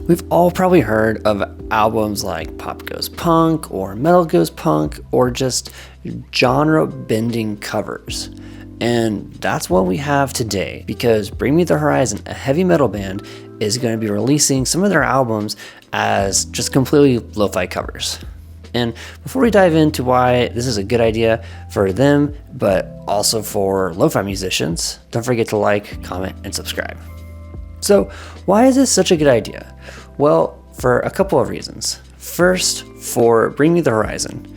We've all probably heard of albums like Pop Goes Punk or Metal Goes Punk or just genre-bending covers. And that's what we have today, because Bring Me the Horizon, a heavy metal band, is going to be releasing some of their albums as just completely lo-fi covers. And before we dive into why this is a good idea for them, but also for lo-fi musicians, don't forget to like, comment, and subscribe. So why is this such a good idea? Well, for a couple of reasons. First, for Bring Me the Horizon.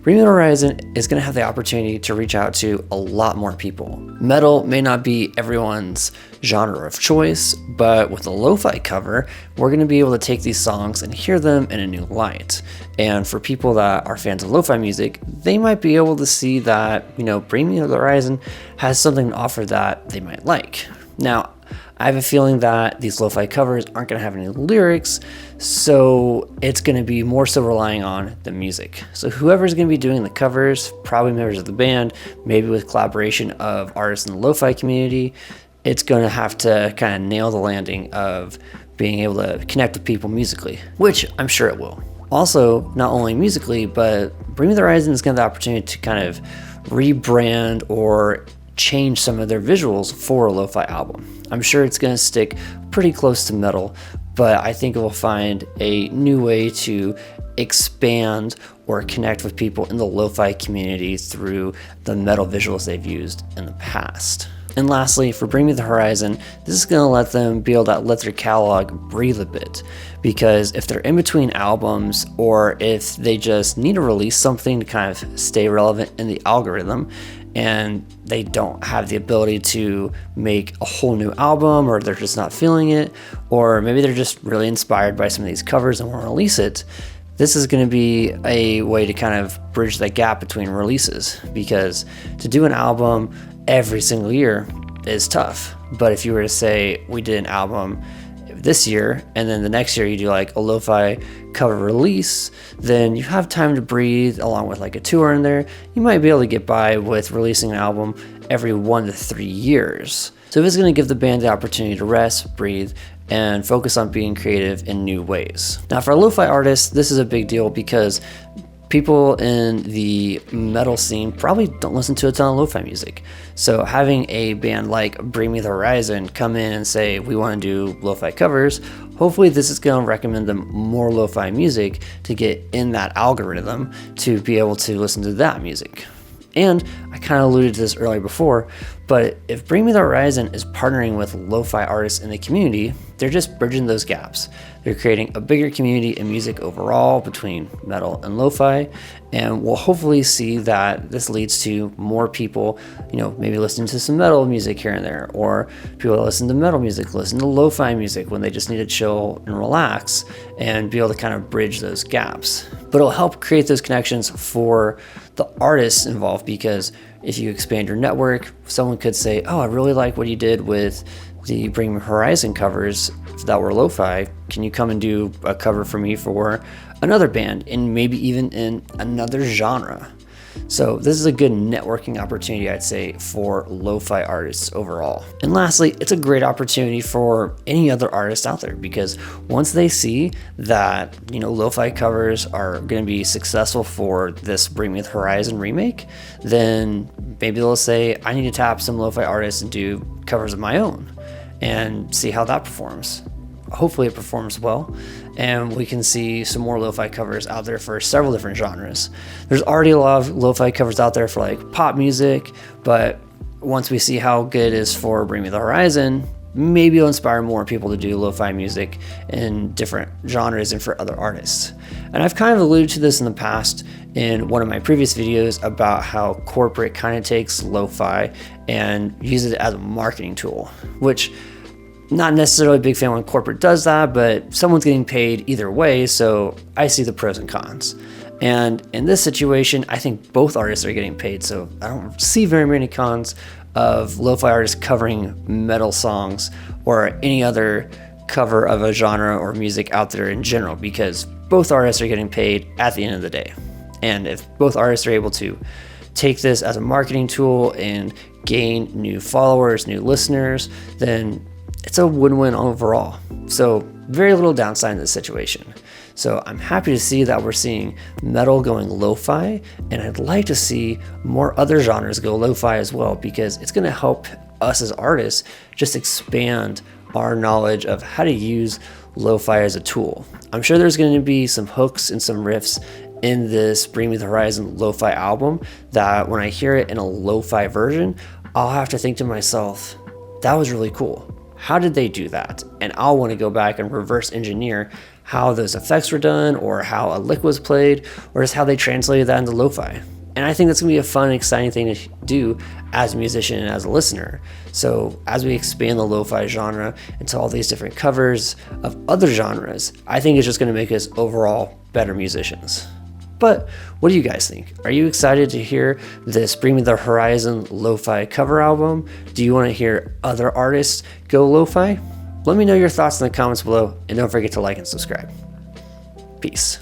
Bring Me the Horizon is going to have the opportunity to reach out to a lot more people. Metal may not be everyone's genre of choice, but with a lo-fi cover, we're going to be able to take these songs and hear them in a new light. And for people that are fans of lo-fi music, they might be able to see that, Bring Me the Horizon has something to offer that they might like. Now, I have a feeling that these lo-fi covers aren't going to have any lyrics, so it's going to be more so relying on the music. So whoever's going to be doing the covers, probably members of the band, maybe with collaboration of artists in the lo-fi community, it's going to have to kind of nail the landing of being able to connect with people musically, which I'm sure it will. Also, not only musically, but Bring Me the Horizon is going to have the opportunity to kind of rebrand or change some of their visuals for a lo-fi album. I'm sure it's going to stick pretty close to metal, but I think it will find a new way to expand or connect with people in the lo-fi community through the metal visuals they've used in the past. And lastly, for Bring Me the Horizon, this is going to let them be able to let their catalog breathe a bit, because if they're in between albums or if they just need to release something to kind of stay relevant in the algorithm, and they don't have the ability to make a whole new album, or they're just not feeling it, or maybe they're just really inspired by some of these covers and want to release it, this is going to be a way to kind of bridge that gap between releases, because to do an album every single year is tough. But if you were to say we did an album this year and then the next year you do like a lo-fi cover release, then you have time to breathe along with like a tour in there. You might be able to get by with releasing an album every 1 to 3 years. So it's going to give the band the opportunity to rest, breathe, and focus on being creative in new ways. Now for a lo-fi artist, this is a big deal because people in the metal scene probably don't listen to a ton of lo-fi music. So having a band like Bring Me the Horizon come in and say, we want to do lo-fi covers, hopefully this is going to recommend them more lo-fi music to get in that algorithm to be able to listen to that music. And I kind of alluded to this earlier before, but if Bring Me the Horizon is partnering with lo-fi artists in the community, they're just bridging those gaps. They're creating a bigger community in music overall between metal and lo-fi, and we'll hopefully see that this leads to more people, maybe listening to some metal music here and there, or people that listen to metal music, listen to lo-fi music when they just need to chill and relax and be able to kind of bridge those gaps. But it'll help create those connections for the artists involved, because if you expand your network, someone could say, oh, I really like what you did with the Bring Me Horizon covers that were lo-fi. Can you come and do a cover for me for another band and maybe even in another genre? So this is a good networking opportunity, I'd say, for lo-fi artists overall. And lastly, it's a great opportunity for any other artist out there, because once they see that, lo-fi covers are going to be successful for this Bring Me the Horizon remake, then maybe they'll say, I need to tap some lo-fi artists and do covers of my own and see how that performs. Hopefully it performs well, and we can see some more lo-fi covers out there for several different genres. There's already a lot of lo-fi covers out there for like pop music, but once we see how good it is for Bring Me the Horizon, maybe it'll inspire more people to do lo-fi music in different genres and for other artists. And I've kind of alluded to this in the past in one of my previous videos about how corporate kind of takes lo-fi and uses it as a marketing tool, which not necessarily a big fan when corporate does that, but someone's getting paid either way, so I see the pros and cons. And in this situation, I think both artists are getting paid, so I don't see very many cons of lo-fi artists covering metal songs or any other cover of a genre or music out there in general, because both artists are getting paid at the end of the day. And if both artists are able to take this as a marketing tool and gain new followers, new listeners, then it's a win-win overall. So very little downside in this situation. So I'm happy to see that we're seeing metal going lo-fi, and I'd like to see more other genres go lo-fi as well, because it's going to help us as artists just expand our knowledge of how to use lo-fi as a tool. I'm sure there's going to be some hooks and some riffs in this Bring Me the Horizon lo-fi album that when I hear it in a lo-fi version, I'll have to think to myself, that was really cool. How did they do that? And I'll want to go back and reverse engineer how those effects were done, or how a lick was played, or just how they translated that into lo-fi. And I think that's gonna be a fun, exciting thing to do as a musician and as a listener. So as we expand the lo-fi genre into all these different covers of other genres, I think it's just gonna make us overall better musicians. But what do you guys think? Are you excited to hear this Bring Me the Horizon lo-fi cover album? Do you want to hear other artists go lo-fi? Let me know your thoughts in the comments below, and don't forget to like and subscribe. Peace.